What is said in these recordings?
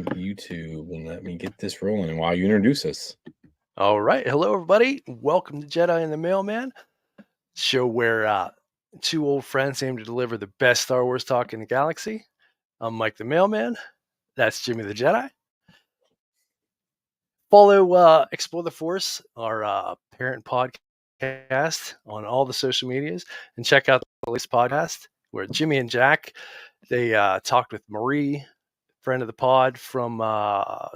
on YouTube and let me get this rolling while you introduce us. All right. Hello, everybody. Welcome to Jedi and the Mailman, show where two old friends aim to deliver the best Star Wars talk in the galaxy. I'm Mike the Mailman. That's Jimmy the Jedi. Follow Explore the Force, our parent podcast, on all the social medias, and check out the latest podcast where Jimmy and Jack, they talked with Marie, friend of the pod from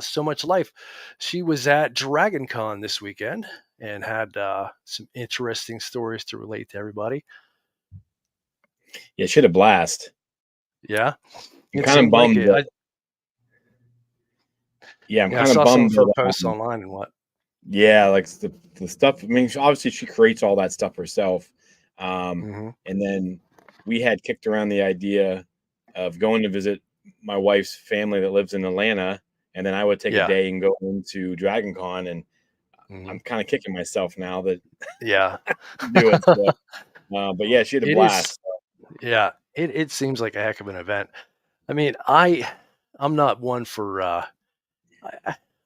So Much Life. She was at Dragon Con this weekend and had some interesting stories to relate to everybody. Yeah, she had a blast. Yeah. I'm kind of bummed. I'm kind of bummed. Some of her posts online and what. Yeah, like the stuff. I mean, obviously she creates all that stuff herself. Mm-hmm. And then we had kicked around the idea of going to visit my wife's family that lives in Atlanta, and then I would take a day and go into Dragon Con, and I'm kind of kicking myself now that do it. So, but yeah, she had a blast. Yeah, it seems like a heck of an event. I mean, I'm not one for I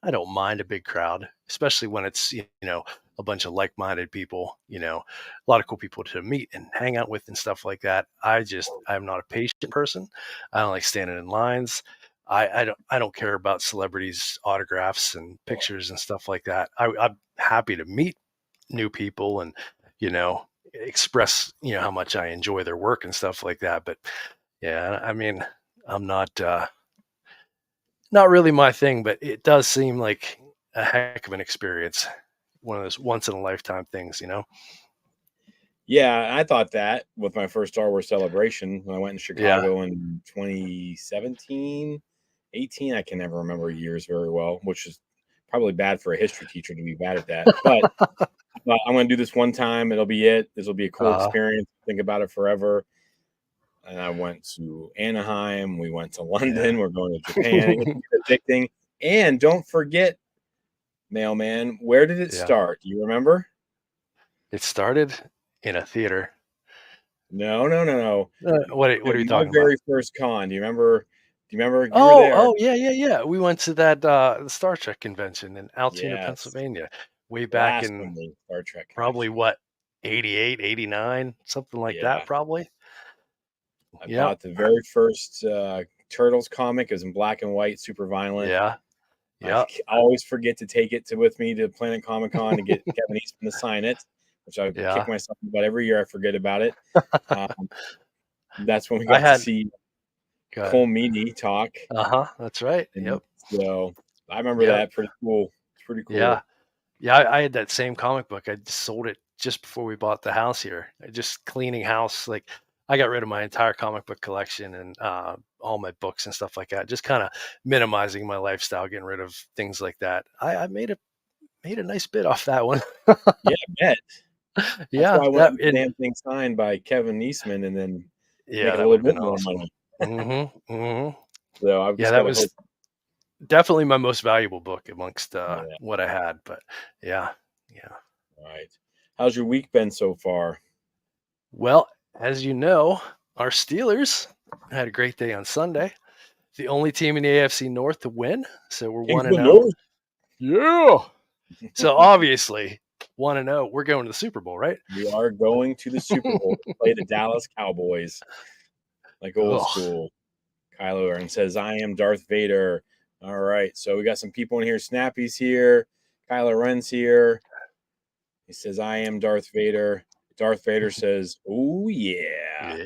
don't mind a big crowd, especially when it's a bunch of like-minded people, a lot of cool people to meet and hang out with and stuff like that. I'm not a patient person. I don't like standing in lines. I don't care about celebrities' autographs and pictures and stuff like that. I'm happy to meet new people and express how much I enjoy their work and stuff like that. But yeah, I mean, I'm not really my thing, but it does seem like a heck of an experience. One of those once in a lifetime things, Yeah, I thought that with my first Star Wars celebration when I went in Chicago in 2017, 18. I can never remember years very well, which is probably bad for a history teacher to be bad at that. But I'm going to do this one time. It'll be it. This will be a cool experience. Think about it forever. And I went to Anaheim. We went to London. We're going to Japan. It's addicting. And don't forget, Mailman, where did it start? Do you remember? It started in a theater. No. What are you talking about? My very first con. Do you remember? You were there? Oh, yeah. We went to that the Star Trek convention in Altoona, Pennsylvania, way back in Star Trek probably what 88, 89, something like that, probably. I bought the very first Turtles comic. It was in black and white, super violent. Yeah. I always forget to take it with me to Planet Comic Con to get Kevin Eastman to sign it, which I kick myself about every year. I forget about it. That's when we got to see Cole Meany talk. That's right. And so I remember that. Pretty cool. It's pretty cool. Yeah. I had that same comic book. I sold it just before we bought the house here. Just cleaning house. Like I got rid of my entire comic book collection and all my books and stuff like that. Just kind of minimizing my lifestyle, getting rid of things like that. I made a nice bit off that one. Yeah, I bet. Yeah, that's why I want the damn thing signed by Kevin Eastman, and then make a little bit more money. So that was definitely my most valuable book amongst what I had. But yeah. All right. How's your week been so far? Well, as you know, our Steelers had a great day on Sunday. The only team in the AFC North to win, so we're 1-0. Yeah. So obviously, 1-0. We're going to the Super Bowl, right? We are going to the Super Bowl to play the Dallas Cowboys, like old school. Kylo Ren says, "I am Darth Vader." All right, so we got some people in here. Snappy's here. Kylo Ren's here. He says, "I am Darth Vader." Darth Vader says, "Oh yeah." We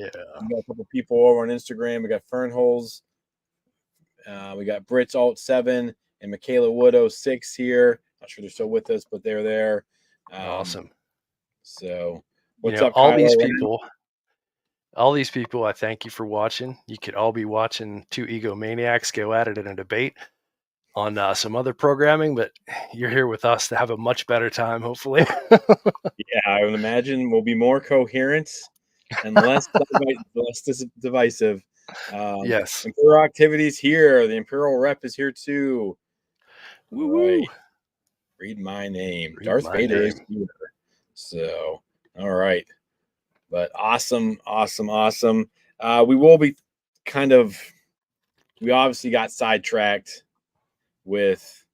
got a couple people over on Instagram. We got Fernholes. We got Brits Alt 7 and Michaela Wood 06 here. Not sure they're still with us, but they're there. Awesome. So what's up, all Kylo these Ren? people? All these people, I thank you for watching. You could all be watching two egomaniacs go at it in a debate on some other programming, but you're here with us to have a much better time, hopefully. Yeah, I would imagine we'll be more coherent and less divisive. Yes. Imperial activities here. The Imperial rep is here too. All right. Read my name. Darth Vader is here. So, all right. But awesome. We will be we obviously got sidetracked with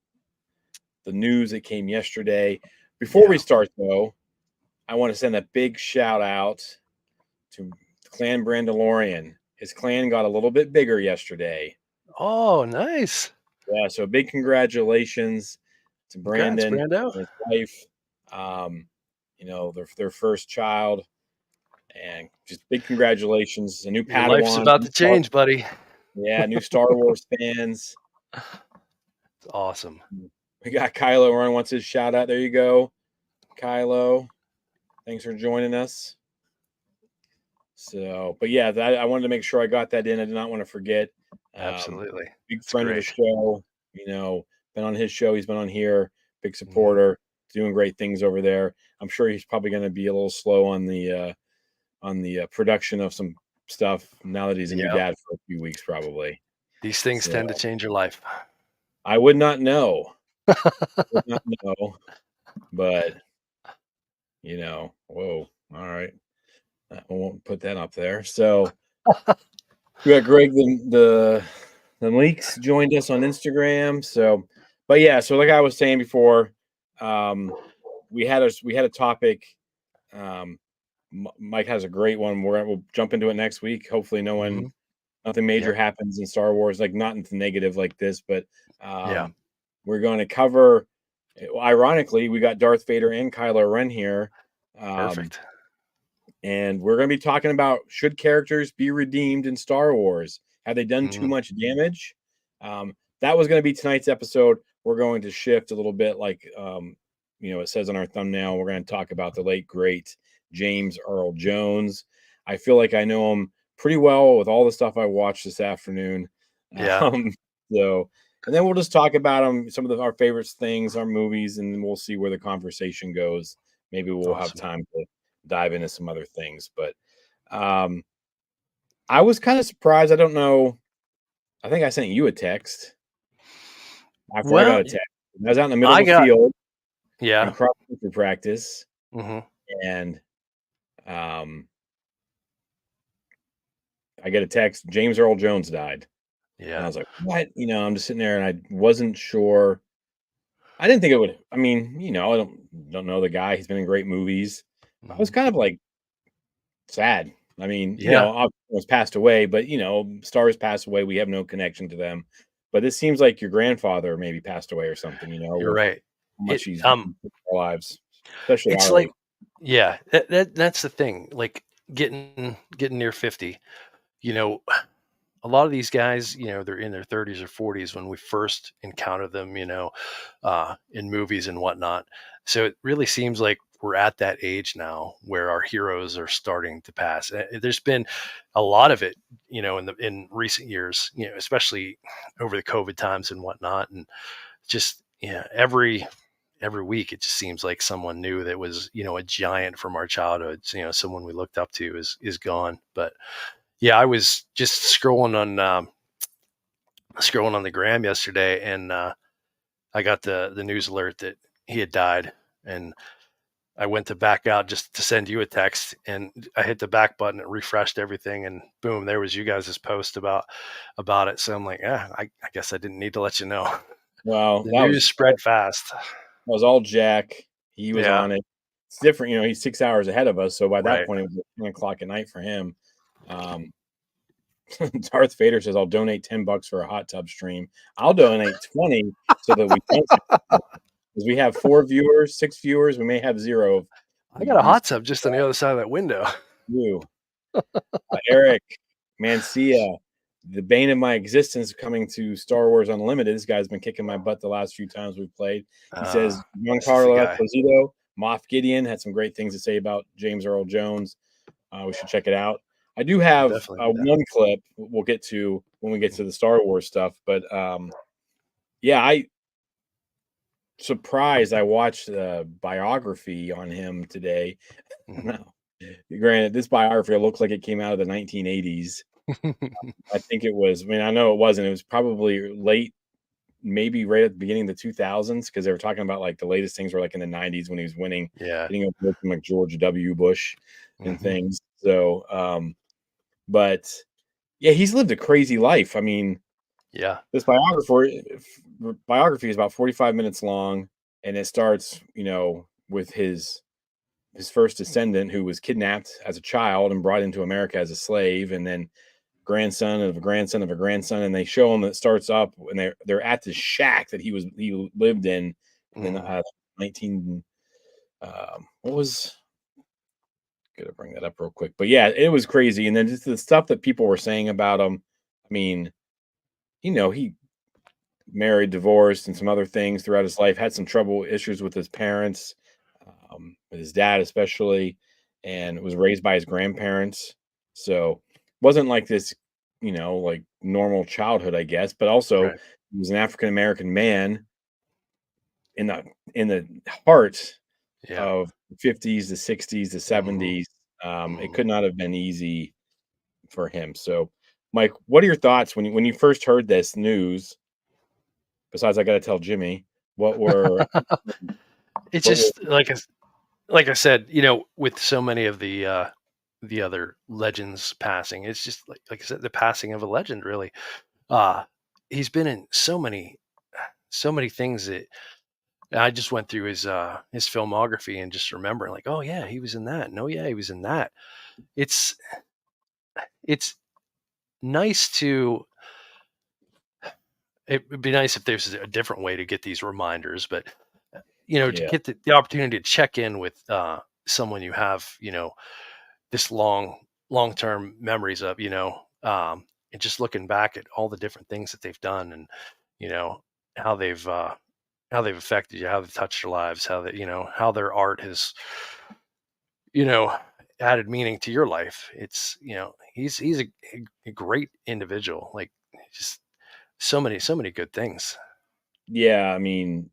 the news that came yesterday. Before we start, though, I want to send a big shout out to Clan Brandalorian. His clan got a little bit bigger yesterday. Oh, nice. Yeah, so big congratulations to Congrats, Brandon Brando. and his wife. Their first child, and just big congratulations. A new Your life's Padawan. about to change, buddy. New Star Wars fans. It's awesome. We got Kylo Ren wants his shout out. There you go, Kylo. Thanks for joining us. So, but yeah, I wanted to make sure I got that in. I did not want to forget. Absolutely. Big friend of the show. Been on his show. He's been on here. Big Mm-hmm. supporter. Doing great things over there. I'm sure he's probably going to be a little slow on the production of some stuff now that he's a new dad for a few weeks, probbe. These things tend to change your life. I would not know. But whoa, all right. I won't put that up there. So we got Greg the Leaks joined us on Instagram. So, but yeah, so like I was saying before, we had a topic. Mike has a great one. We'll jump into it next week. Hopefully, nothing major happens in Star Wars, like not into negative like this, but we're going to cover. Ironically, we got Darth Vader and Kylo Ren here. Perfect. And we're going to be talking about, should characters be redeemed in Star Wars? Have they done too much damage? That was going to be tonight's episode. We're going to shift a little bit, like it says on our thumbnail. We're going to talk about the late great James Earl Jones. I feel like I know him pretty well with all the stuff I watched this afternoon. And then we'll just talk about him, some of our favorite things, our movies, and we'll see where the conversation goes. Maybe we'll have time to dive into some other things. But I was kind of surprised. I don't know. I think I sent you a text. I got a text. I was out in the middle of the field. In cross-country practice. And I get a text, James Earl Jones died. And I was like, what? I'm just sitting there and I wasn't sure. I didn't think it would. I mean, I don't know the guy. He's been in great movies. I was kind of like sad. I mean, was passed away, but stars pass away. We have no connection to them. But it seems like your grandfather maybe passed away or something. You're right. How much he's our lives, especially it's our like, that's the thing. Like getting near 50. A lot of these guys, they're in their 30s or 40s when we first encounter them, in movies and whatnot. So it really seems like we're at that age now where our heroes are starting to pass. There's been a lot of it, in recent years, especially over the COVID times and whatnot. And just, every week, it just seems like someone new that was, a giant from our childhood, someone we looked up to is gone. But I was just scrolling on the gram yesterday, and I got the news alert that he had died, and I went to back out just to send you a text, and I hit the back button, it refreshed everything, and boom, there was you guys' post about it. So I'm like, I guess I didn't need to let you know. Well, the news spread fast. That was all Jack. He was on it. It's different, he's 6 hours ahead of us, so by that point it was 10 o'clock at night for him. Darth Vader says, I'll donate $10 for a hot tub stream. I'll donate 20 so that we don't, because we have 6 viewers. We may have 0. I got a hot tub just on the other side of that window. You, Eric Mancia, the bane of my existence coming to Star Wars Unlimited. This guy's been kicking my butt the last few times we've played. He says, Giancarlo Esposito, Moff Gideon had some great things to say about James Earl Jones. We should check it out. I do have one clip we'll get to when we get to the Star Wars stuff, but I surprised. I watched a biography on him today. No, granted, this biography looks like it came out of the 1980s. I think it was. I mean, I know it wasn't. It was probably late, maybe right at the beginning of the 2000s, because they were talking about like the latest things were like in the 90s when he was winning, getting up from like George W. Bush and things. So, but he's lived a crazy life. I mean, this biographer, biography is about 45 minutes long, and it starts, with his first descendant who was kidnapped as a child and brought into America as a slave, and then grandson of a grandson of a grandson, and they show him that starts up when they're at the shack that he lived in Mhm. 19 what was gonna bring that up real quick, but yeah, it was crazy, and then just the stuff that people were saying about him. I mean, he married, divorced, and some other things throughout his life. Had some trouble issues with his parents, with his dad especially, and was raised by his grandparents. So wasn't like this, like normal childhood, I guess. But also, Right. he was an African American man in the heart Yeah. of the 50s, the 60s, the Mhm. 70s. It Mhm. could not have been easy for him. So, Mike, what are your thoughts when you first heard this news? Besides, I got to tell Jimmy. What were It's what were just like I said, with so many of the other legends passing, it's just like I said, the passing of a legend. Really, uh, he's been in so many things that I just went through his filmography and just remembering, like, oh yeah, he was in that. No, yeah, he was in that. It's it's nice to. It would be nice if there's a different way to get these reminders, but to yeah. get the opportunity to check in with someone you have, this long term memories of, and just looking back at all the different things that they've done, and you know how they've affected you, how they've touched your lives, how that how their art has you know added meaning to your life. It's he's a great individual, like just so many good things. Yeah, I mean,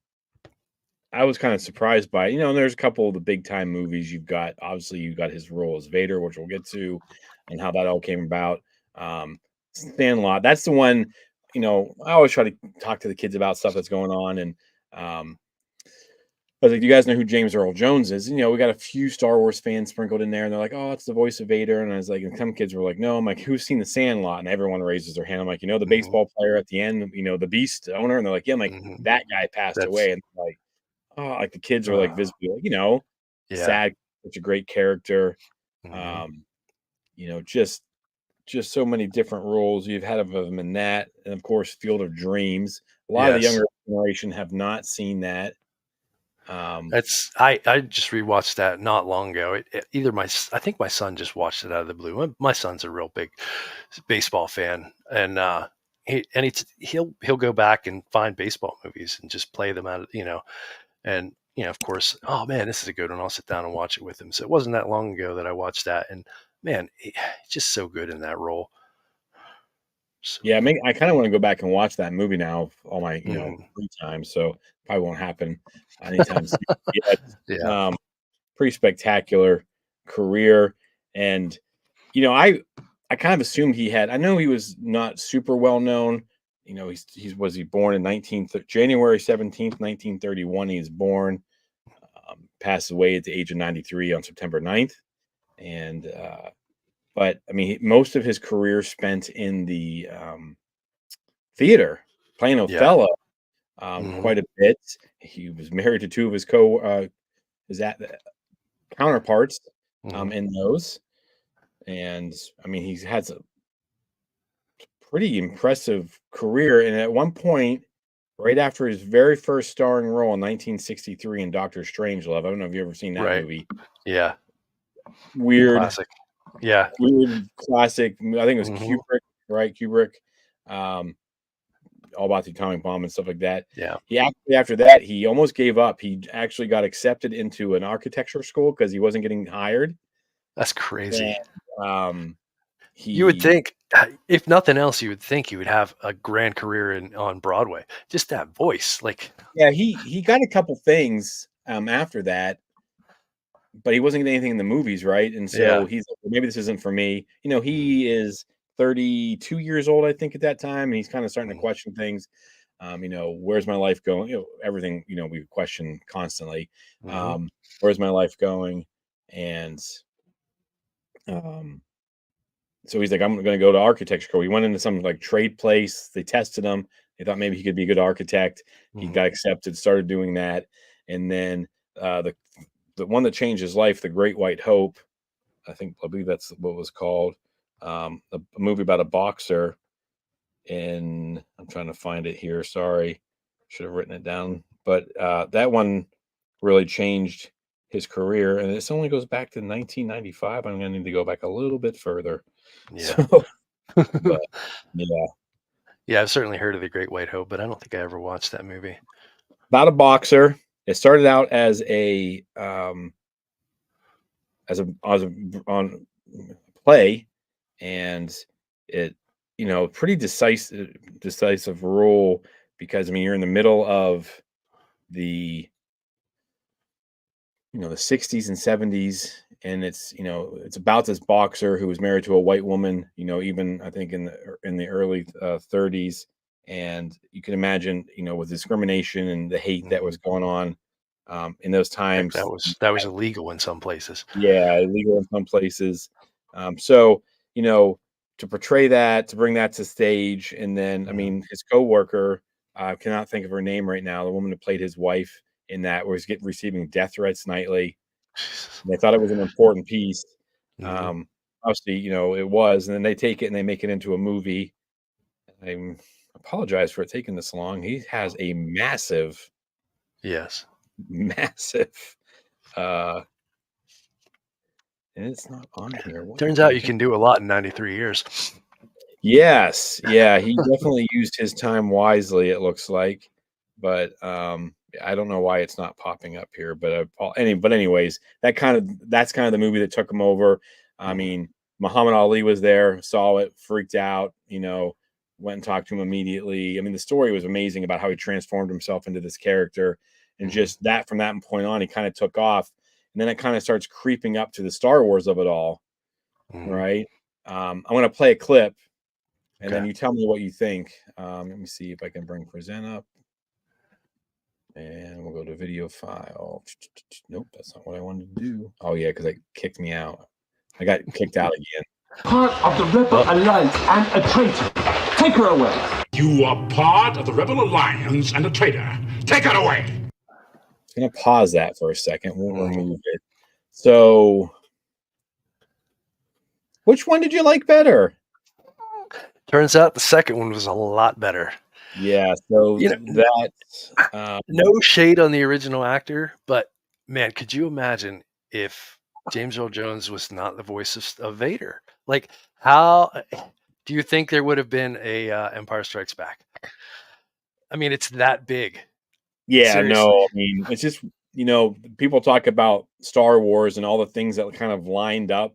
I was kind of surprised by, there's a couple of the big time movies you've got. Obviously, you got his role as Vader, which we'll get to, and how that all came about. Sandlot, that's the one, I always try to talk to the kids about stuff that's going on. And um, I was like, "Do you guys know who James Earl Jones is?" We got a few Star Wars fans sprinkled in there, and they're like, "Oh, it's the voice of Vader." And I was like, and some kids were like, "No." I'm like, "Who's seen the Sandlot?" And everyone raises their hand. I'm like, "The Hmm. baseball player at the end, the Beast owner?" And they're like, "Yeah." I'm like, Hmm. "That guy passed That's away." And like, oh, like the kids are like uh, visibly, like, yeah. sad. Such a great character. Hmm. Um, just so many different roles you've had of him in that, and of course, Field of Dreams. A lot of the Yes. younger generation have not seen that. Um, That's I just rewatched that not long ago. Either I think my son just watched it out of the blue. My son's a real big baseball fan, and he'll go back and find baseball movies and just play them out. And of course, oh man, this is a good one. I'll sit down and watch it with him. So it wasn't that long ago that I watched that, and man, he's just so good in that role. So, Yeah, I kind of want to go back and watch that movie now, all my mhm. free time. So probably won't happen anytime soon. Yeah, it's, Yeah. pretty spectacular career, and I kind of assumed he had. I know he was not super well known. He's was he born in January 17th, 1931. He was born, passed away at the age of 93 on September 9th, and but I mean, most of his career spent in the theater, playing Yeah. Othello, Hmm. quite a bit. He was married to two of his counterparts, Hmm. in those, and I mean, he's had a pretty impressive career. And at one point, right after his very first starring role in 1963 in Doctor Strangelove, I don't know if you ever seen that Right. movie. Yeah. Weird, Classic. Yeah. weird classic. I think it was Hmm. Kubrick, right? Kubrick. Um, all about the atomic bomb and stuff like that. Yeah. He actually, after that, he almost gave up. He actually got accepted into an architecture school because he wasn't getting hired. That's And crazy. You would he, think, if nothing else, you would think you would have a grand career on Broadway. Just that voice, like, yeah, he got a couple things after that, but he wasn't getting anything in the movies, right? And so yeah. he's like, "Well, maybe this isn't for me." He is 32 years old, I think, at that time, and he's kind of starting to Mhm, question things. Where's my life going? Everything, we question constantly. mhm. Um, where's my life going? And um, so he's like, I'm going to go to architecture school. He went into some like trade place. They tested him. He thought maybe he could be a good architect. He Mhm. got accepted, started doing that, and then the one that changed his life, The Great White Hope. I believe that's what it was called. A movie about a boxer. And I'm trying to find it here. Sorry, should have written it down. But that one really changed his career, and this only goes back to 1995. I'm going to need to go back a little bit further. Yeah. So, but yeah, Yeah, I've certainly heard of The Great White Hope, but I don't think I ever watched that movie. about a boxer. It started out as a on play, and it pretty decisive role, because I mean you're in the middle of the the 60s and 70s, and it's about this boxer who was married to a white woman, even I think in the early 30s. And you can imagine, with discrimination and the hate that Mhm. was going on in those Heck, times. that was illegal in some places. Yeah, illegal in some places. So, you know, to portray that, to bring that to stage, and then, I Mhm. mean, his coworker, I cannot think of her name right now, the woman who played his wife in that, was getting receiving death threats nightly. Jesus. And they thought it was an important piece. Mhm. Um, Obviously, it was, and then they take it and they make it into a movie. I apologize for it taking this long. He has a massive, Yes. massive, uh, and it's not on here. What Turns the out you heck? can do a lot in 93 years. Yes, yeah, he definitely used his time wisely, it looks like, but, I don't know why it's not popping up here, but, anyways, that's kind of the movie that took him over. I Mhm. mean, Muhammad Ali was there, saw it, freaked out, went and talked to him immediately. I mean, the story was amazing about how he transformed himself into this character, and Mhm. just that from that point on, he kinda took off, and then it kinda starts creeping up to the Star Wars of it all, Mhm. right? I'm gonna play a clip and then Okay. you tell me what you think. Let me see if I can bring present up, and we'll go to video file. Nope, that's not what I wanted to do. Oh yeah, because it kicked me out. I got kicked out again. Part of the Rebel Oh, Alliance and a traitor. Take her away. You are part of the Rebel Alliance and a traitor. Take it away. I'm gonna pause that for a second. We'll mhm. remove it. So, which one did you like better? Turns out the second one was a lot better. Yeah, so You know, that no shade on the original actor, but man, could you imagine if James Earl Jones was not the voice of Vader? Like, how do you think there would have been a Empire Strikes Back? I mean, it's that big. yeah, Seriously. no, I mean, it's just people talk about Star Wars and all the things that kind of lined up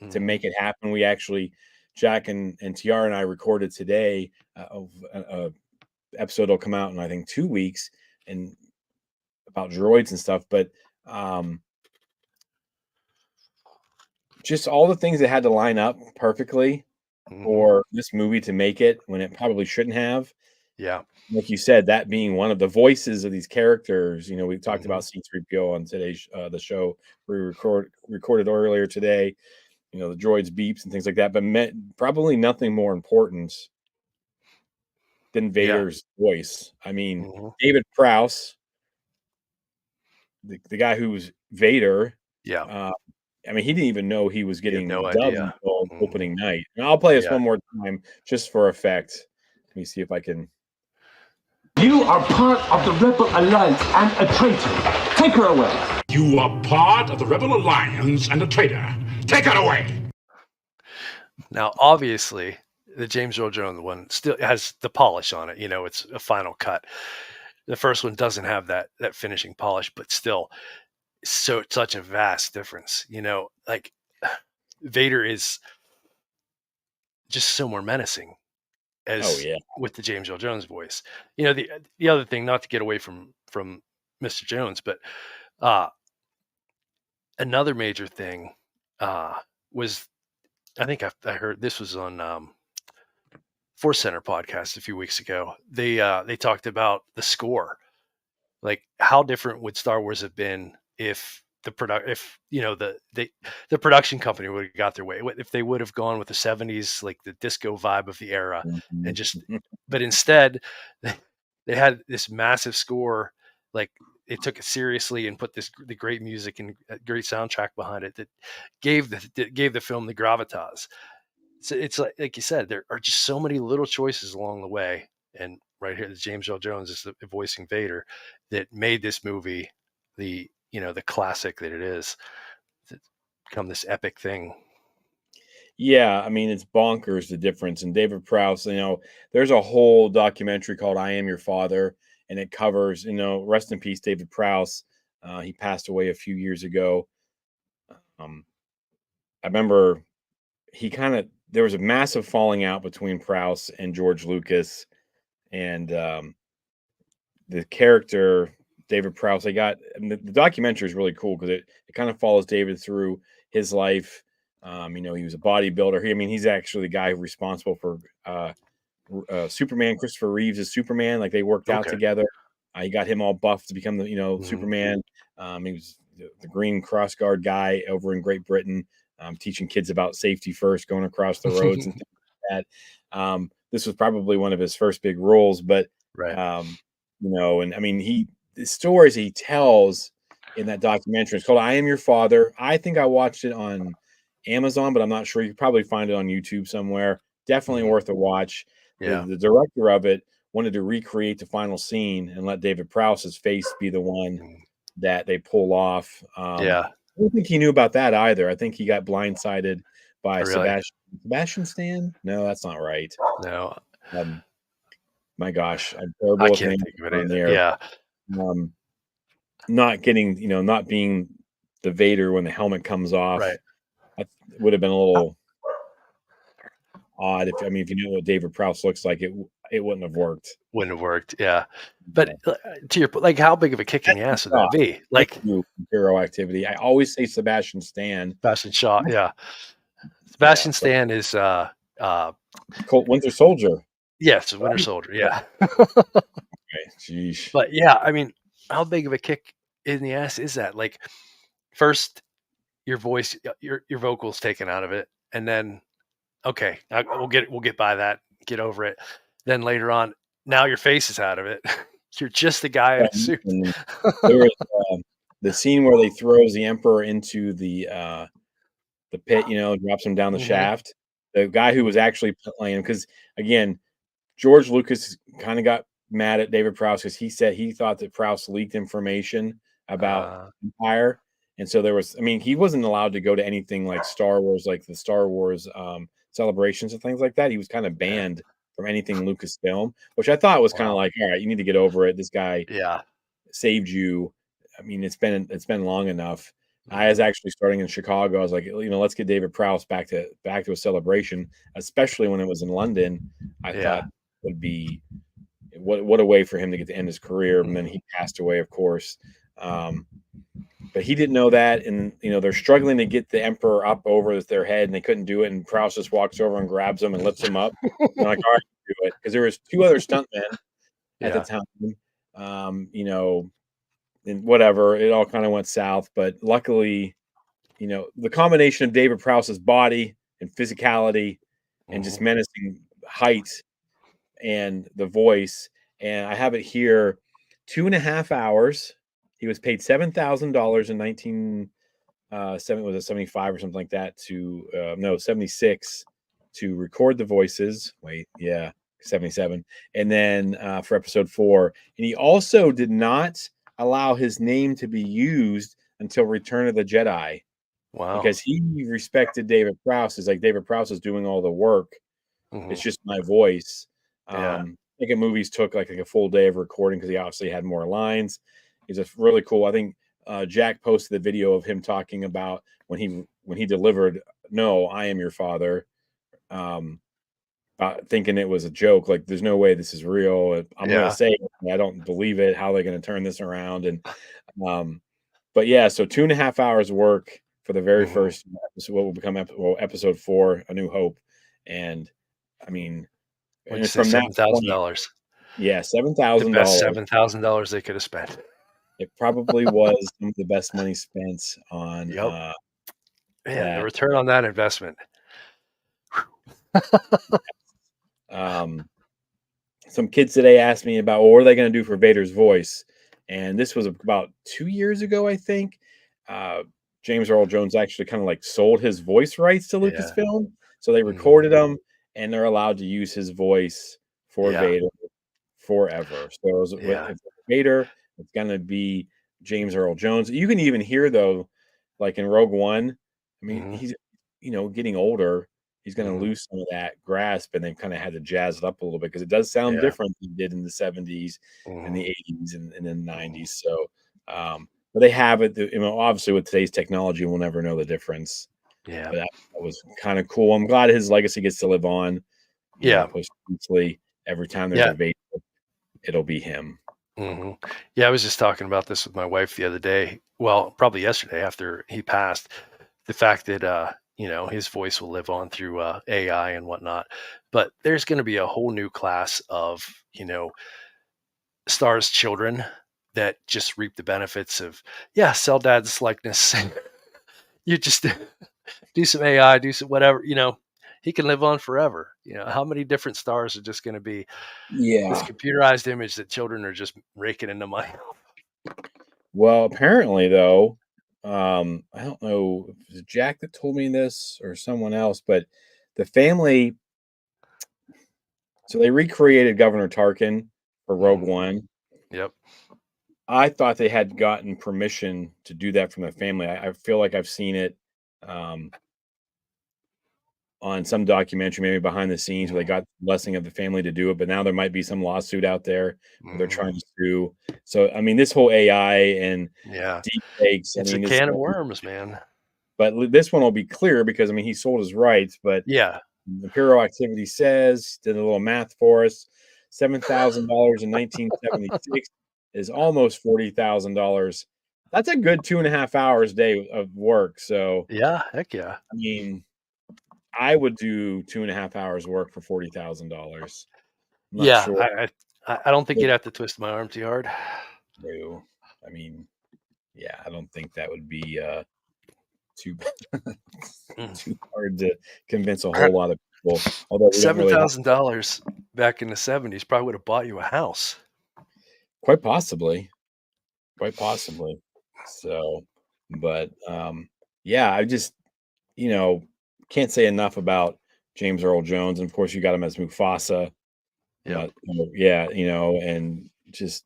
to Mhm. make it happen. We actually, Jack and TR and I recorded today of a episode will come out in I think 2 weeks, and about droids and stuff. But um, just all the things that had to line up perfectly Mhm. for this movie to make it when it probably shouldn't have. Yeah. Like you said, that being one of the voices of these characters. We talked Mhm. about C-3PO on today's the show we recorded earlier today. The droids beeps and things like that, but probably nothing more important than Yeah. Vader's voice. I mean, Mhm. David Prowse, the guy who was Vader, Yeah. uh, I mean, he didn't even know he was He had no getting dubbed idea. until Mhm. opening night. And I'll play this Yeah. one more time just for effect. Let me see if I can. You are part of the Rebel Alliance and a traitor. Take her away. You are part of the Rebel Alliance and a traitor. Take it away. Now, obviously, the James Earl Jones one still has the polish on it. It's a final cut. The first one doesn't have that finishing polish, but still, such a vast difference. Like Vader is just so more menacing Oh as yeah. with the James Earl Jones voice. The other thing, not to get away from Mr. Jones, but uh, another major thing uh, was I think I heard this was on Force Center podcast a few weeks ago. They talked about the score. Like, how different would Star Wars have been if if the production company would have got their way, if they would have gone with the 70s, like the disco vibe of the era, and just, but instead they had this massive score, like they took it seriously and put the great music and great soundtrack behind it that gave the film the gravitas. So it's like you said, there are just so many little choices along the way, and right here, James Earl Jones is the voicing Vader, that made this movie the classic that it is. It's become this epic thing. Yeah, I mean, it's bonkers the difference. And David Prowse, there's a whole documentary called "I Am Your Father," and it covers, rest in peace, David Prowse. He passed away a few years ago. I remember there was a massive falling out between Prowse and George Lucas, and the character David Prowse. The documentary is really cool because it kind of follows David through his life. He was a bodybuilder. He's actually the guy responsible for Superman. Christopher Reeves' Superman. Like, they worked out together. He got him all buffed to become the Superman. He was the Green Cross Guard guy over in Great Britain, teaching kids about safety first, going across the roads and things like that. This was probably one of his first big roles, but right. The stories he tells in that documentary, it's called "I Am Your Father." I think I watched it on Amazon, but I'm not sure. You could probably find it on YouTube somewhere. Definitely worth a watch. Yeah. The director of it wanted to recreate the final scene and let David Prowse's face be the one that they pull off. Yeah. I don't think he knew about that either. I think he got blindsided by Really? Sebastian Stan. No, that's not right. No. My gosh, I'm terrible I with can't names think of it on either. there. Yeah. Not getting, not being the Vader when the helmet comes off. Right. That would have been a little odd. If you know what David Prowse looks like, it wouldn't have worked. Wouldn't have worked. Yeah. But to your point, like, how big of a kick in the ass would that be? Like, Hero Activity. I always say Sebastian Stan. Sebastian Shaw. Yeah. Sebastian Stan is Winter Soldier. Yes, Winter Soldier. Yeah. Okay, geez. But yeah, how big of a kick in the ass is that? Like, first your voice, your vocals taken out of it, and then okay, we'll get by that, get over it. Then later on, now your face is out of it. You're just the guy in a suit. There was the scene where they throws the Emperor into the pit, drops him down the shaft. The guy who was actually playing him, because again, George Lucas kind of got mad at David Prowse because he said he thought that Prowse leaked information about Empire. And so there was, he wasn't allowed to go to anything like Star Wars, like the Star Wars celebrations and things like that. He was kind of banned from anything Lucasfilm, which I thought was kind of like, all right, you need to get over it. This guy saved you. It's been long enough. I was actually starting in Chicago. I was like, let's get David Prowse back to a celebration, especially when it was in London. I thought would be what a way for him to get to end his career. And then he passed away, of course. But he didn't know that, and they're struggling to get the Emperor up over their head, and they couldn't do it. And Prowse just walks over and grabs him and lifts him up. They're like, all right, do it, because there was two other stuntmen at the time. And whatever, it all kind of went south. But luckily, the combination of David Prowse's body and physicality and just menacing height and the voice, and I have it here, 2.5 hours. He was paid $7,000 in 75 or something like that 76 to record the voices. 77. And then for episode 4. And he also did not allow his name to be used until Return of the Jedi. Wow. Because he respected David Prowse. It's like David Prowse is doing all the work. It's just my voice. I think movies took like a full day of recording because he obviously had more lines. He's a really cool. I think Jack posted the video of him talking about when he delivered "No, I Am Your Father," thinking it was a joke. Like, there's no way this is real. I'm going to say it. I don't believe it. How are they going to turn this around? And but yeah, so 2.5 hours of work for the very first episode, what will become episode 4, A New Hope. And and from $7,000. Yeah, $7,000. $7,000 they could have spent. It probably was some of the best money spent on Yep. Man, the that. return on that investment. Um, some kids today asked me about, well, what are they going to do for Vader's voice? And this was about 2 years ago, I think. Uh, James Earl Jones actually kind of like sold his voice rights to Yeah. Lucasfilm. So they Mhm. recorded him and they're allowed to use his voice for Yeah. Vader forever. So Yeah. if it's Vader, it's going to be James Earl Jones. You can even hear, though, like in Rogue One, I mean, Mhm. he's, getting older. He's going to Mhm. lose some of that grasp, and they've kind of had to jazz it up a little bit because it does sound Yeah. different than it did in the 70s and Mhm. the 80s and the Mhm. 90s. So, but they have it. Obviously, with today's technology, we'll never know the difference. Yeah. But that was kind of cool. I'm glad his legacy gets to live on, Yeah. posthumously. Every time there's Yeah. a Vader, it'll be him. Mhm. Yeah, I was just talking about this with my wife the other day. Well, probably yesterday after he passed. The fact that his voice will live on through AI and whatnot. But there's going to be a whole new class of stars' children that just reap the benefits of sell dad's likeness. You just do some AI, do some whatever. He can live on forever. How many different stars are just going to be this Yeah. computerized image that children are just raking into money? Well, apparently, though, I don't know if it was Jack that told me this or someone else, but the family, so they recreated Governor Tarkin for Rogue Mhm. One. Yep. I thought they had gotten permission to do that from the family. I feel like I've seen it um, on some documentary, maybe behind the scenes, where they Mhm. got the blessing of the family to do it. But now there might be some lawsuit out there where they're Mhm. trying to sue. So, I mean, this whole AI and Yeah. deep fakes, I It's a mean, this, can of worms, man. but this one will be clear because, I mean, he sold his rights, but Yeah. Imperial Activity says, did a little math for us, $7,000 in 1976 is almost $40,000. That's a good 2.5 hours a day of work. So, Yeah. Heck yeah. I mean, I would do 2.5 hours work for $40,000. I'm not Yeah. sure. I don't think But you'd have to twist my arm too hard. no, I mean, yeah, I don't think that would be too Mm. too hard to convince a whole lot of people. Although we don't Seven really have, thousand dollars back in the '70s probably would have bought you a house. quite possibly. Quite possibly. So, but yeah, I just you know can't say enough about James Earl Jones, and of course you got him as Mufasa. Yep. Yeah, and just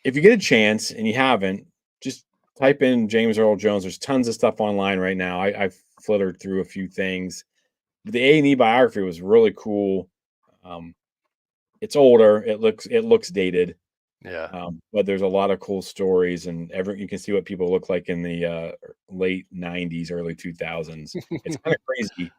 if you get a chance and you haven't, just type in James Earl Jones. There's tons of stuff online right now. I've flittered through a few things. The A&E biography was really cool. Um, it's older. It looks dated. Yeah. But there's a lot of cool stories, and you can see what people look like in the late '90s, early 2000s. It's kind of crazy.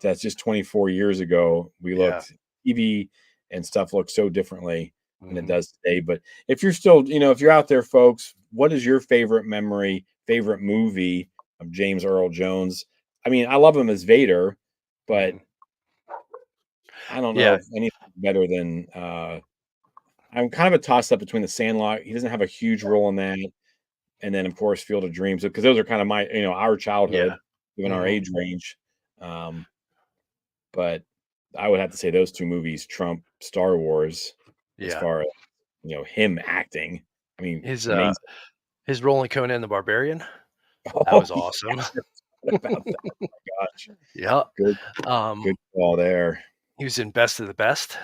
That's just 24 years ago. We Yeah. looked TV and stuff looks so differently than it Mhm. does today. But if you're still, if you're out there, folks, what is your favorite memory, favorite movie of James Earl Jones? I mean, I love him as Vader, but Mhm. I don't know Yeah. if anything better than I'm kind of a toss up between the Sandlot. He doesn't have a huge role in that, and then of course Field of Dreams, because those are kind of my our Yeah. childhood, given our Mhm. age range. Um, but I would have to say those two movies trump Star Wars as Yeah. far as him acting. I mean, His amazing. his role in Conan the Barbarian, that Oh was yeah, awesome. what about that? Oh my gosh, Yeah. good Um, good call there. he was in Best of the Best.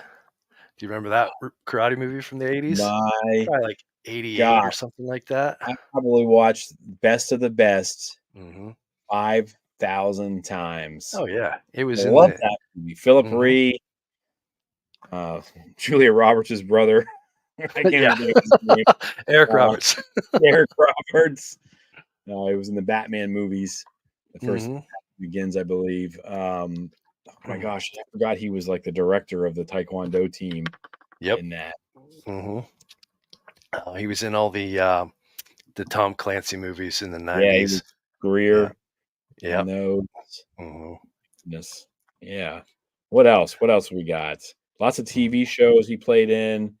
Do you remember that karate movie from the '80s? My Probably like '88 or God, something like that. I probably watched Best of the Best Mhm. 5,000 times. Oh, yeah. It I was in love the that movie. Philip Mhm. Rhee, uh, Julia Roberts' brother. I can't Yeah. even think of his name. Eric Uh, Roberts. Eric Roberts. He was in the Batman movies. The first Mhm. Begins, I believe. Oh my Mm. gosh, I forgot he was like the director of the Taekwondo team Yep. in that. Mhm. He was in all the Tom Clancy movies in the Yeah, he was '90s. Yeah. Greer in Yep. those. Mhm. Goodness. Yeah. What else? What else we got? Lots of Mhm. TV shows he played in.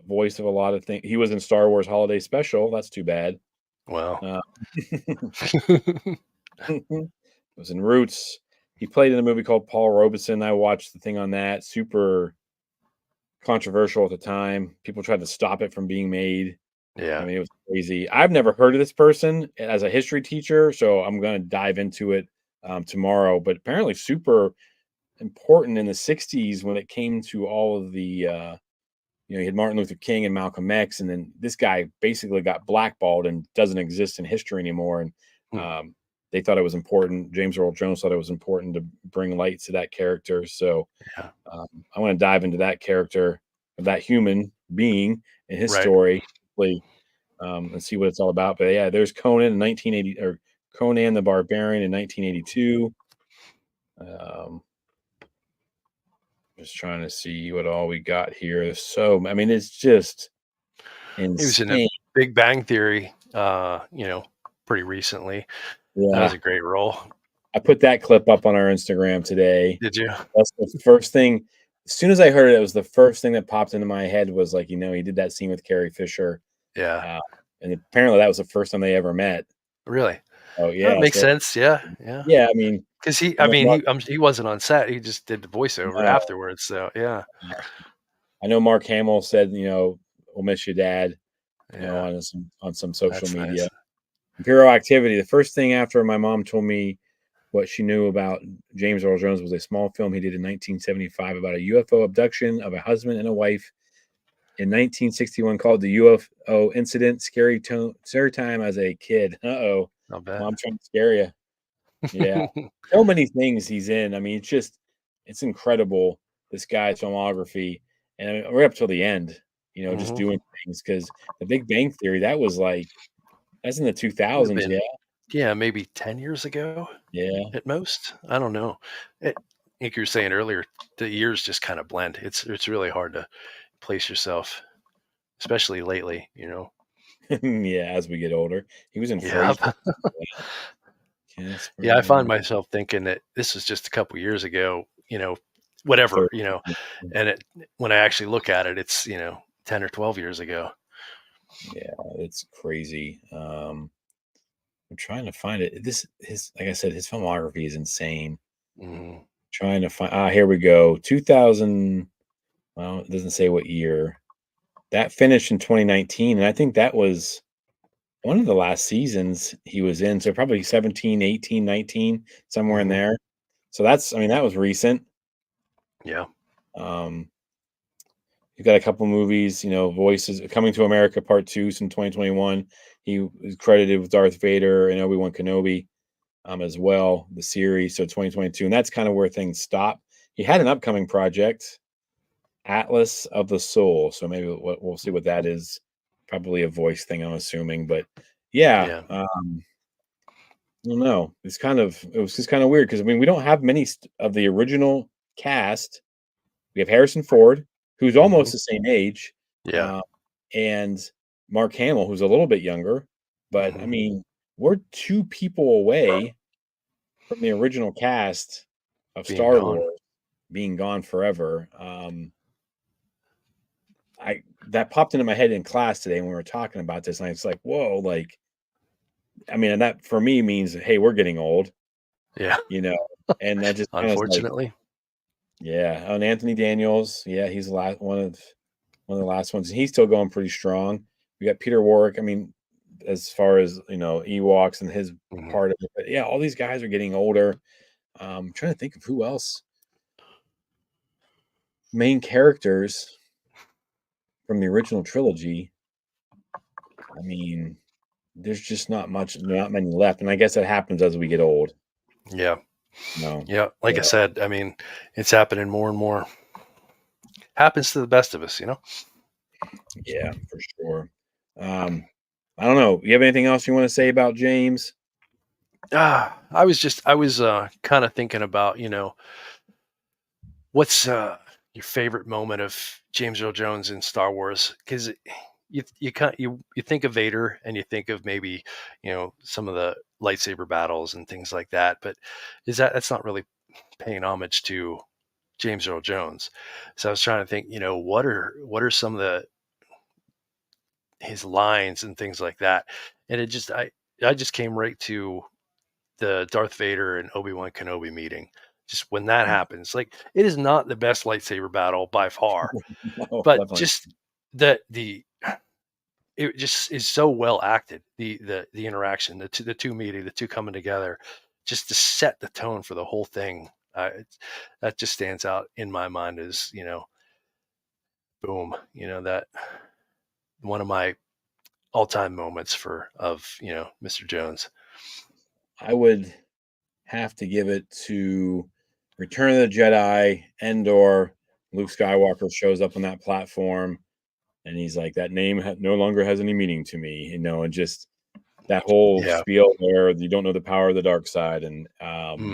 voice of a lot of things. He was in Star Wars Holiday Special. That's too bad. Well, Uh, was in Roots. He played in a movie called Paul Robeson. I watched the thing on that. Super controversial at the time. People tried to stop it from being made. yeah. I mean, it was crazy. I've never heard of this person as a history teacher, so I'm going to dive into it tomorrow. But apparently, super important in the '60s when it came to all of the, you had Martin Luther King and Malcolm X, and then this guy basically got blackballed and doesn't exist in history anymore. And Hmm. they thought it was important. James Earl Jones thought it was important to bring light to that character. So Yeah. I want to dive into that character, that human being, and his Right. story, and see what it's all about. But yeah, there's Conan in 1980, or Conan the Barbarian in 1982. Just trying to see what all we got here. So, I mean, it's just He was in a insane. Big Bang Theory, pretty recently. That was Yeah. a great role. I put that clip up on our Instagram today. Did you? That's the first thing. As soon as I heard it, it was the first thing that popped into my head was like, he did that scene with Carrie Fisher. Yeah. And apparently that was the first time they ever met. Really? Oh, That yeah. makes So, sense. Yeah. Yeah. yeah, I mean, Because I know Mark, he wasn't on set. He just did the voiceover no, afterwards. So yeah. I know Mark Hamill said, we'll miss you, Dad, Yeah. on some social That's media. nice. Imperial Activity. The first thing after my mom told me what she knew about James Earl Jones was a small film he did in 1975 about a UFO abduction of a husband and a wife. In 1961, called the UFO incident. Scary time as a kid. Uh-oh. Not bad. Mom trying to scare you. Yeah. So many things he's in. I mean, it's incredible, this guy's filmography. And I mean, we're up till the end, just Mhm. doing things, because the Big Bang Theory, that's in the Would have 2000s. Yeah. been, yeah, maybe 10 years ago Yeah. at most. I don't know. Like you were saying earlier, the years just kind of blend. It's really hard to place yourself, especially lately. Yeah. As we get older, he was in Yeah. Frasier. Yeah, I Casper. find myself thinking that this was just a couple years ago, whatever, 30. and when I actually look at it, it's, 10 or 12 years ago. Yeah, it's crazy. I'm trying to find it. Like I said, his filmography is insane. Mhm. Trying to find. Here we go. 2000. Well, it doesn't say what year. That finished in 2019, and I think that was one of the last seasons he was in. So probably 17, 18, 19, somewhere in Mhm. there. So I mean, that was recent. Yeah. Um, you got a couple movies, Voices, Coming to America Part 2 in 2021. He was credited with Darth Vader and Obi-Wan Kenobi, as well, the series. So 2022, and that's kind of where things stop. He had an upcoming project, Atlas of the Soul. So maybe we'll see what that is. Probably a voice thing, I'm assuming. But yeah, Yeah. I don't know. It was just kind of weird, because I mean, we don't have many of the original cast. We have Harrison Ford, who's Mhm. almost the same age, Yeah. uh, and Mark Hamill, who's a little bit younger. But I Mhm. mean, we're two people away from the original cast of Being Star gone. Wars being gone forever. I That popped into my head in class today when we were talking about this, and I was like, "Whoa!" Like, I mean, and that for me means, hey, we're getting old, Yeah. you know. And I just kind of like, Unfortunately. yeah. And Anthony Daniels, yeah, he's the last one of the last ones, and he's still going pretty strong. We got Peter Warwick. I mean, as far as Ewoks and his Mhm. part of it, but yeah, all these guys are getting older. I'm trying to think of who else. Main characters from the original trilogy. I mean, there's just not many left, and I guess that happens as we get old. Yeah. No, Yeah. Like I so said, I mean, it's happening more and more. Happens to the best of us. yeah, for sure. Um, I don't know. You have anything else you want to say about James? I was kind of thinking about, what's your favorite moment of James Earl Jones in Star Wars? Because you think of Vader and you think of maybe some of the lightsaber battles and things like that, but that's not really paying homage to James Earl Jones. So I was trying to think, what are some of the his lines and things like that. And I just came right to the Darth Vader and Obi-Wan Kenobi meeting. Just when that happens, like, it is not the best lightsaber battle by far, No, but definitely. just the it just is so well acted. The interaction, the two meeting, the two coming together, just to set the tone for the whole thing. That just stands out in my mind as, boom, that one of my all-time moments of Mr. Jones. I would have to give it to Return of the Jedi, Endor. Luke Skywalker shows up on that platform, and he's like, "That name no longer has any meaning to me," and just that whole Yeah. spiel where you don't know the power of the dark side. And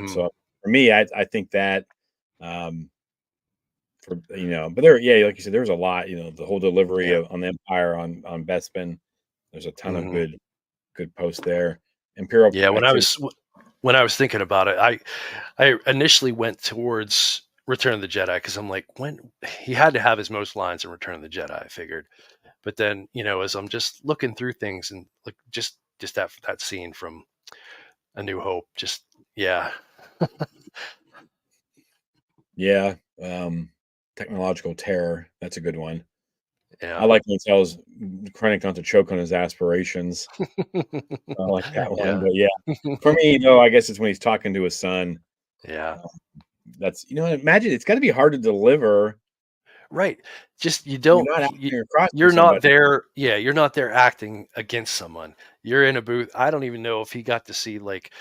so for me, I think that but there, yeah, like you said, there was a lot. The whole delivery Yeah. on the Empire on Bespin. There's a ton of Mhm. good posts there. Imperial Yeah, activity. when I was thinking about it, I initially went towards Return of the Jedi because I'm like, when he had to have his most lines in Return of the Jedi, I figured. But then, as I'm just looking through things and like just that scene from A New Hope, just yeah, Yeah, technological terror. That's a good one. I yeah, like when he tells Krennic not to choke on his aspirations. I like that one. yeah, But yeah, for me, though, I guess it's when he's talking to his son. yeah. That's imagine it's got to be hard to deliver. Right. Just You're not acting across from you're not somebody. there. Yeah, you're not there acting against someone. You're in a booth. I don't even know if he got to see, like,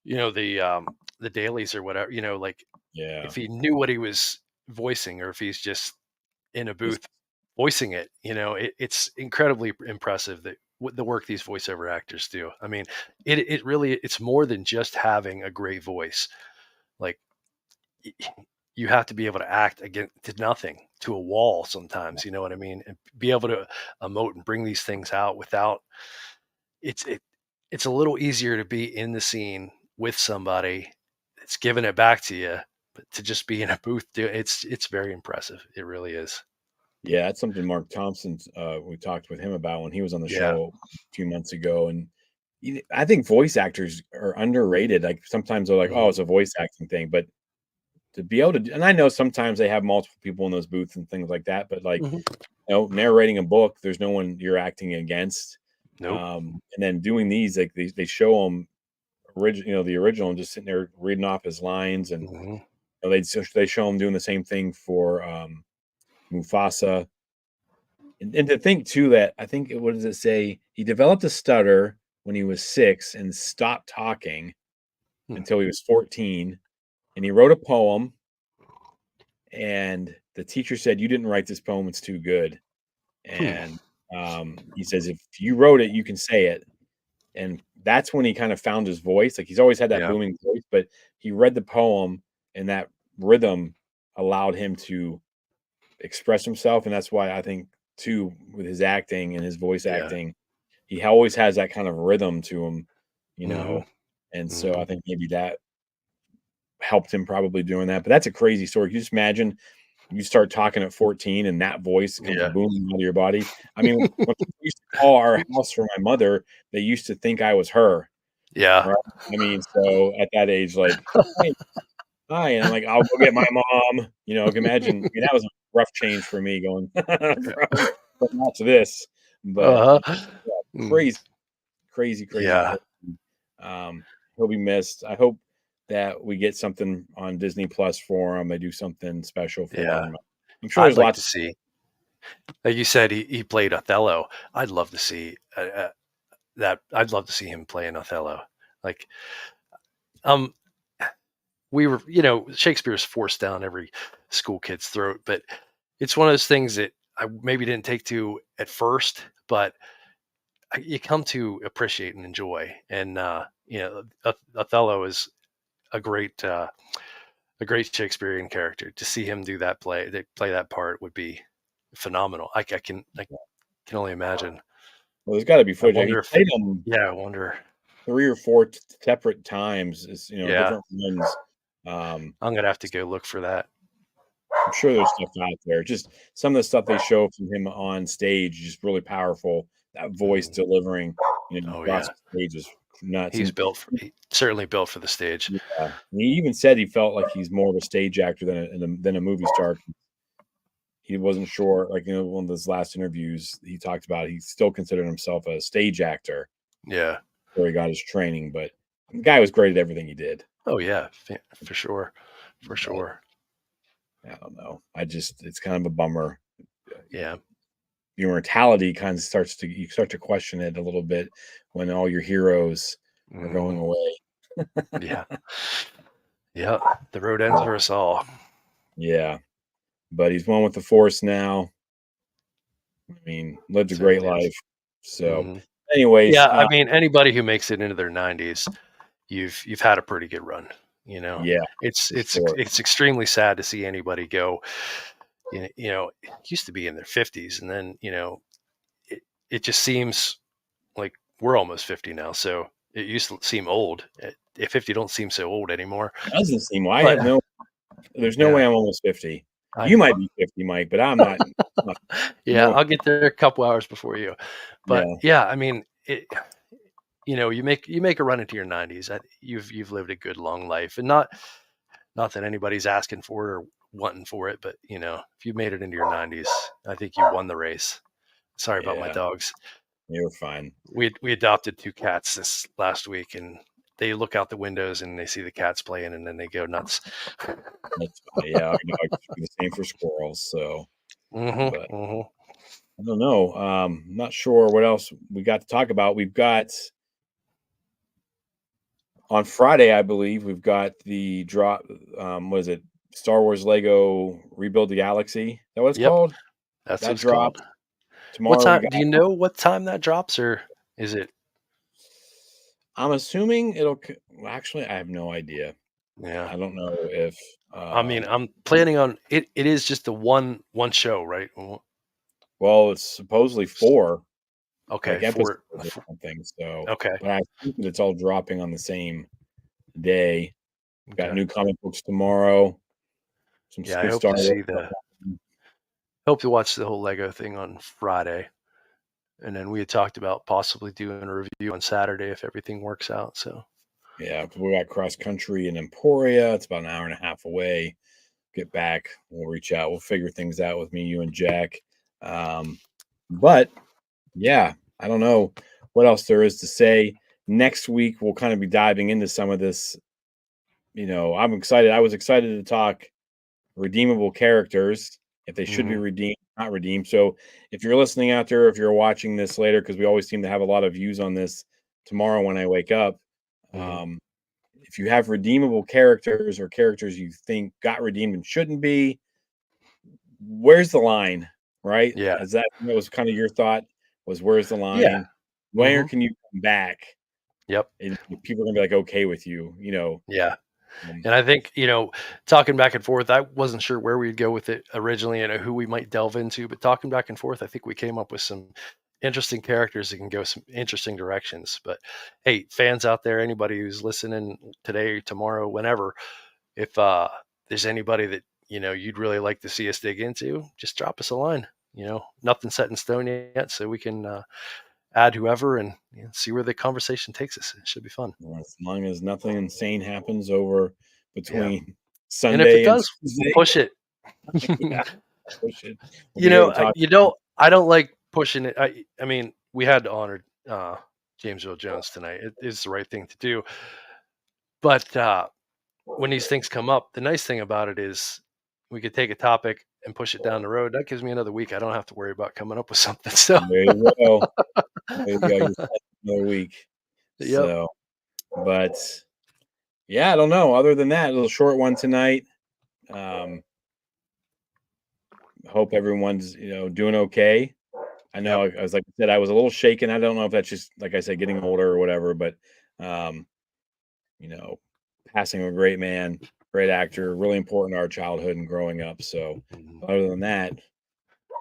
the dailies or whatever, like, Yeah, if he knew what he was voicing or if he's just in a just booth voicing it. It's incredibly impressive that the work these voiceover actors do. I mean, it really, it's more than just having a great voice. Like, y- you have to be able to act against to nothing, to a wall sometimes, you know what I mean? And be able to emote and bring these things out without it's it it's a little easier to be in the scene with somebody that's giving it back to you, but to just be in a booth, it's very impressive. It really is. yeah. That's something Mark Thompson. We talked with him about when he was on the Yeah. show a few months ago, and I think voice actors are underrated. Like sometimes they're like, "Oh, Mhm. it's a voice acting thing," but to be able to, and I know sometimes they have multiple people in those booths and things like that, but like, Mhm. narrating a book, there's no one you're acting against. Nope. And then doing these, like they show them the original, and just sitting there reading off his lines, and Mhm. they show him doing the same thing for Mufasa. And to think too that I think what does it say? He developed a stutter when he was 6 and stopped talking Hmm. until he was 14, and he wrote a poem. And the teacher said, "You didn't write this poem; it's too good." Hmm. And he says, "If you wrote it, you can say it." And that's when he kind of found his voice. Like he's always had that Yeah. booming voice, but he read the poem, and that rhythm allowed him to express himself. And that's why I think too, with his acting and his voice Yeah. acting, he always has that kind of rhythm to him, you know. Mhm. And so I Mhm. think maybe that helped him probably doing that. But that's a crazy story. Can you just imagine you start talking at 14 and that voice comes Yeah. booming out of your body? I mean, when people used to call our house for my mother, they used to think I was her, Yeah. right? I mean, so at that age, like, "Hey, hi," and I'm like, "I'll go get my mom." Imagine, I mean, that was a rough change for me going from that to this, but, Uh-huh. yeah, Mm. crazy, crazy, crazy Yeah. person. He'll be missed. I hope that we get something on Disney Plus for him. They do something special for Yeah. him. I'm sure I'd there's like lots to of see, like you said, he played Othello. I'd love to see that. I'd love to see him play an Othello. Like, um, we were, Shakespeare's forced down every school kid's throat, but it's one of those things that I maybe didn't take to at first, but you come to appreciate and enjoy. And Othello is a great, uh, a great Shakespearean character. To see him do play that part would be phenomenal. I can only imagine. well, there's got to be I footage. He wonder if, played them yeah, I wonder. 3 or 4 separate times, Yeah, different ones. Um, I'm gonna have to go look for that. I'm sure there's stuff out there. Just some of the stuff they show from him on stage, just really powerful. That voice Mhm. delivering, Oh across yeah, the stage is nuts. he's And built for, certainly built for the stage. yeah, he even said he felt like he's more of a stage actor than a movie star. He wasn't sure, like one of his last interviews, he talked about he still considered himself a stage actor Yeah. where he got his training, but the guy was great at everything he did. Oh yeah, for sure, for But sure. I don't know. It's kind of a bummer. Yeah. Your mortality kind of you start to question it a little bit when all your heroes are going Mhm. away. Yeah. Yeah. The road ends for us all. Yeah, but he's one with the force now. I mean, lived a great Certainly is. life. So, Mhm. anyways, Yeah, I mean, anybody who makes it into their 90s, you've had a pretty good run. yeah, It's for sure. it's extremely sad to see anybody go. It used to be in their 50s, and then it it just seems like we're almost 50 now. So it used to seem old. At 50 don't seem so old anymore. Doesn't seem. I But have no. There's no way yeah, I'm almost 50. I You know. might be 50, Mike, but I'm not. not Yeah, no, I'll get there a couple hours before you. But yeah, yeah, I mean, you make a run into your 90s. You've lived a good long life, and not that anybody's asking for it or wanting for it, but if you made it into your 90s, I think you won the race. Sorry about my yeah. dogs. You're fine. We adopted two cats this last week, and they look out the windows and they see the cats playing, and then they go nuts. That's fine. Yeah, our dogs do the same for squirrels. So, Hmm. but Hmm. I don't know. Not sure what else we got to talk about. We've got on Friday, I believe, we've got the drop. What is it? Star Wars Lego Rebuild the Galaxy. Is that what it's Yep, called? that's what That it's called. drops What tomorrow. We time? got. Do you know what time that drops, or is it? I'm assuming well, actually, I have no idea. Yeah. I don't know if. I mean, I'm planning on it. It is just the one show, right? Well, it's supposedly 4 Okay, like episodes or for something. So, okay, but I think that it's all dropping on the same day. Got okay. new comic books tomorrow. Some Yeah, I good hope Star to Wars see stuff. hope to watch the whole Lego thing on Friday, and then we had talked about possibly doing a review on Saturday if everything works out. So Yeah, 'cause we got cross country in Emporia. It's about an hour and a half away. Get back, we'll reach out. We'll figure things out with me, you, and Jack. Um, but yeah, I don't know what else there is to say. Next week we'll kind of be diving into some of this. I'm excited. I was excited to talk redeemable characters, if they should be mhm, redeemed, not redeemed. So if you're listening out there, if you're watching this later, because we always seem to have a lot of views on this tomorrow when I wake up. mhm. Um, if you have redeemable characters or characters you think got redeemed and shouldn't be, where's the line? Right? Yeah, As that was kind of your thought, was where's the yeah, line? Where hmm, can you come back yep, and people are gonna be like okay with you, yeah. um, And I think, talking back and forth, I wasn't sure where we'd go with it originally and who we might delve into, but talking back and forth, I think we came up with some interesting characters that can go some interesting directions. But hey, fans out there, anybody who's listening today, tomorrow, whenever, if there's anybody that, you'd really like to see us dig into, just drop us a line. Nothing set in stone yet, so we can add whoever and see where the conversation takes us. It should be fun. as long as nothing insane happens over Yeah. between And if it Sunday and does, Tuesday. push it. Yeah, push it. We'll be here to talk. I don't like pushing it. I mean, we had to honor James Earl Jones tonight. It is the right thing to do. But when these things come up, the nice thing about it is we could take a topic and push it down the road. That gives me another week. I don't have to worry about coming up with something. So, There you go. There you go. You're set another week. yep, So, but yeah, I don't know. Other than that, a little short one tonight. Um, hope everyone's doing okay. I yep, know, as like I said, I was a little shaken. I don't know if that's just like I said, getting older or whatever, but um, you know, passing a great man, great actor, really important to our childhood and growing up. So, mhm. other than that,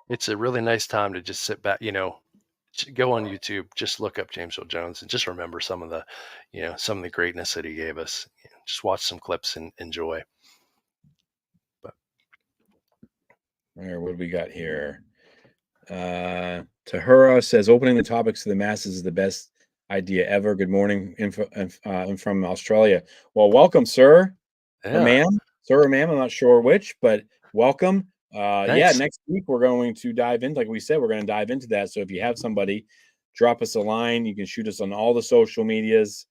It's a really nice time to just sit back. Go on YouTube, just look up James Earl Jones, and just remember some of the greatness that he gave us. Just watch some clips and enjoy. But What do we got here? Tahura says opening the topics to the masses is the best idea ever. Good morning, I'm from Australia. Well, welcome, sir or Yeah. ma'am, sir or ma'am. I'm not sure which, but welcome. Yeah, Thanks. next week we're going to dive in. Like we said, we're going to dive into that. So if you have somebody, drop us a line. You can shoot us on all the social medias.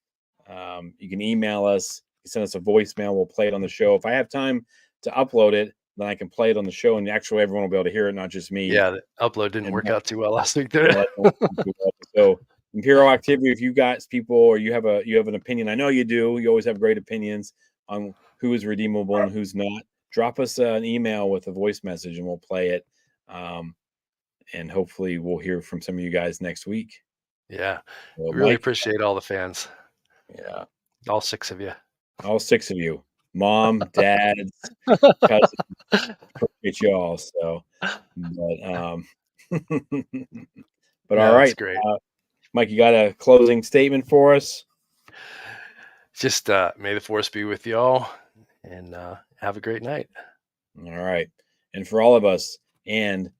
You can email us. You can send us a voicemail. We'll play it on the show. If I have time to upload it, then I can play it on the show, and actually everyone will be able to hear it, not just me. Yeah, the upload didn't And work out too well last week, did it? So Imperial Activity, if you got people or you have an opinion, I know you do. You always have great opinions on who is redeemable and who's not. Drop us an email with a voice message, and we'll play it. And hopefully we'll hear from some of you guys next week. Yeah, So, really Mike, appreciate all the fans. Yeah, All 6 of you. all 6 of you, mom, dads, cousins, appreciate you all. So, but No, all right, great. Mike, you got a closing statement for us? Just may the force be with y'all, and have a great night. All right, and for all of us, and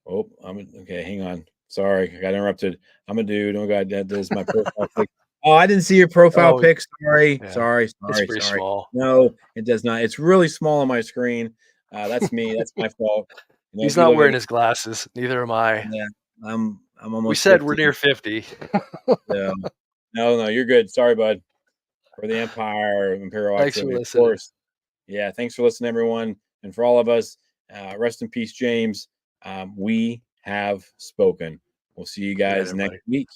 okay. Hang on, sorry, I got interrupted. I'm a dude. Oh God, that is my profile pic. Oh, I didn't see your profile pic. Sorry, yeah. sorry. It's pretty small. No, it does not. It's really small on my screen. That's me. That's my fault. He's not wearing his glasses. Neither am I. Yeah, I'm almost. We said 50. we're near 50. So, no, you're good. Sorry, bud. For the Empire, Imperial Thanks for Activity, of listening. course. Yeah, thanks for listening, everyone, and for all of us. Rest in peace, James. We have spoken. We'll see you guys next week.